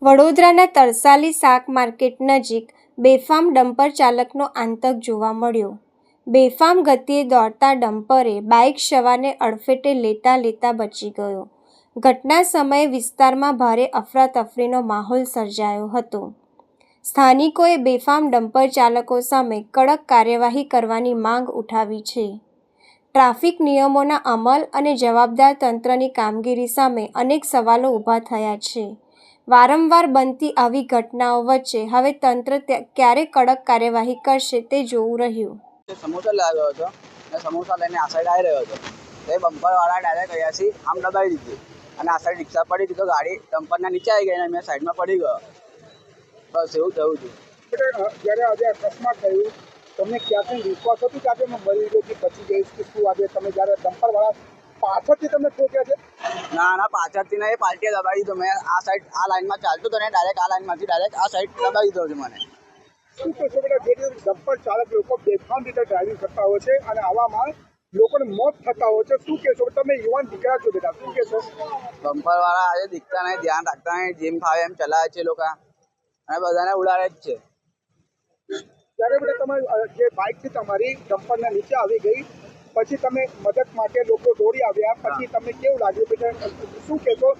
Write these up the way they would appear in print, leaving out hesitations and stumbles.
વડોદરાના તરસાલી શાક માર્કેટ નજીક બેફામ ડમ્પર ચાલકનો આતંક જોવા મળ્યો। બેફામ ગતિએ દોડતા ડમ્પરે બાઇક સવારને અડફેટે લેતા બચી ગયો। ઘટના સમયે વિસ્તારમાં ભારે અફરાતફરીનો માહોલ સર્જાયો હતો। સ્થાનિકોએ બેફામ ડમ્પર ચાલકો સામે કડક કાર્યવાહી કરવાની માંગ ઉઠાવી છે। ટ્રાફિક નિયમોના અમલ અને જવાબદાર તંત્રની કામગીરી સામે અનેક સવાલો ઊભા થયા છે। વારંવાર બનતી આવી ઘટનાઓ વચ્ચે હવે તંત્ર ક્યારે કડક કાર્યવાહી કરશે તે જોવું રહ્યું। સમોસા લાવ્યો હતો અને સમોસા લઈને આ સાઈડ આવી રહ્યો હતો તો એ બમ્પરવાળા ડાયરેક્ટ અહીંયાથી આમ દબાવી દીધી અને આ સાઈડ રિક્ષા પડી હતી તો ગાડી ડમ્પરના નીચે આવી ગઈ અને મેં સાઈડમાં પડી ગયો। બસ એવું થયું હતું। જ્યારે આજે અકસ્માત થયું તમને ક્યાંથી વિશ્વાસ હતો કે આજે મેં મરી ગયો કે બચી જઈશ કે શું? આજે તમે જ્યારે ડમ્પરવાળા પાછળથી તમને ઠોક્યા છે? ના પાછળથી ના એ પાર્ટીએ દબાવી દીધો। મેં આ સાઈડ આ લાઈનમાં ચાલતો હતો ને ડાયરેક્ટ આ લાઈનમાંથી ડાયરેક્ટ આ સાઈડ દબાવી દીધો છે મને। શું કહેશો બેટા, જે રીતે ડમ્પર ચાલક લોકો બેફામ રીતે ડ્રાઇવિંગ કરતા હોય છે અને આવામાં લોકોને મોત થતા હોય છે, શું કહેશો? તમે યુવાન દીકરા છો બેટા, શું કહેશો? બમ્પરવાળા આજે દીખતા નહીં, ધ્યાન રાખતા નહીં, જેમ ફાવે એમ ચલાવે છે લોકો અને બધાને ઉડાડે જ છે। ત્યારે બેટા તમારી જે બાઇક છે તમારી ડમ્પરના નીચે આવી ગઈ, પછી તમે મદદ માટે લોકો દોડી આવ્યા, પછી તમને કેવું લાગ્યું બેટા? શું કહેશો?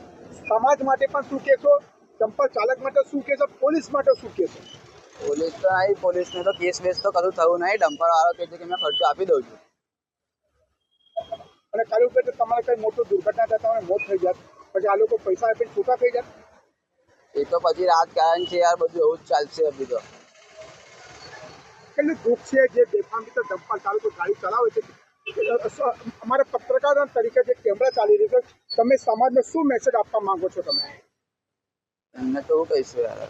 સમાજ માટે પણ શું કહેશો? ડમ્પર ચાલક માટે શું કહેશો? પોલીસ માટે શું કહેશો? પોલીસ તો નહીં, પોલીસને તો કેસ બેસ તો કશું થયું નહીં। ડમ્પરવાળો કહે છે કે મેં ખર્ચો આપી દઉં છું। અને કાલે ઉપર તમારે કઈ મોટું દુર્ઘટના થાય, તમારે મોત થઈ જાય, પછી આ લોકો પૈસા આપીને છૂટા થઈ જાય? એ તો પછી રાજકારણ છે યાર, બધું એવું જ ચાલશે અભી તો। કેટલું દુઃખ છે જે બેફામ રીતે ડમ્પર ચાલકો ગાડી ચલાવે છે। અમારા પત્રકાર તરીકે જે કેમેરા ચાલી રહ્યો છે, તમે સમાજને શું મેસેજ આપવા માંગો છો? તમે એમને તો એવું કહીશું યાર।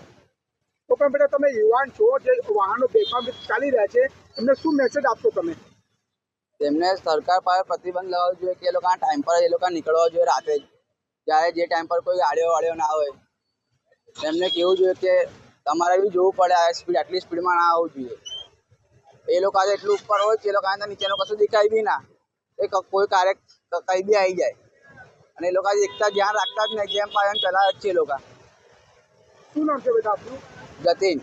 તો પણ બેટા તમે યુવાન છો, જે વાહનો બેફામ રીતે ચાલી રહ્યા છે, એમને શું મેસેજ આપશો તમે? તેમને સરકાર પાસે પ્રતિબંધ લાવવો જોઈએ કે એ લોકોના ટાઈમ પર એ લોકો નીકળવા જોઈએ રાતે જ, જ્યારે જે ટાઈમ પર કોઈ ગાડીઓ ના હોય એમને કહેવું જોઈએ કે તમારે બી જોવું પડે, આ સ્પીડ આટલી સ્પીડમાં ના આવવું જોઈએ। એ લોકો આજે એટલું ઉપર હોય કે એ લોકોને નીચેનું કશું દેખાય બી ના, એ કોઈ કાર્ય કંઈ બી આવી જાય અને એ લોકો આજે એકતા ધ્યાન રાખતા જ નહીં, જેમ પાય એમ ચલાવે જ છે એ લોકો। શું નામ છે બેટા આપનું? જતીન।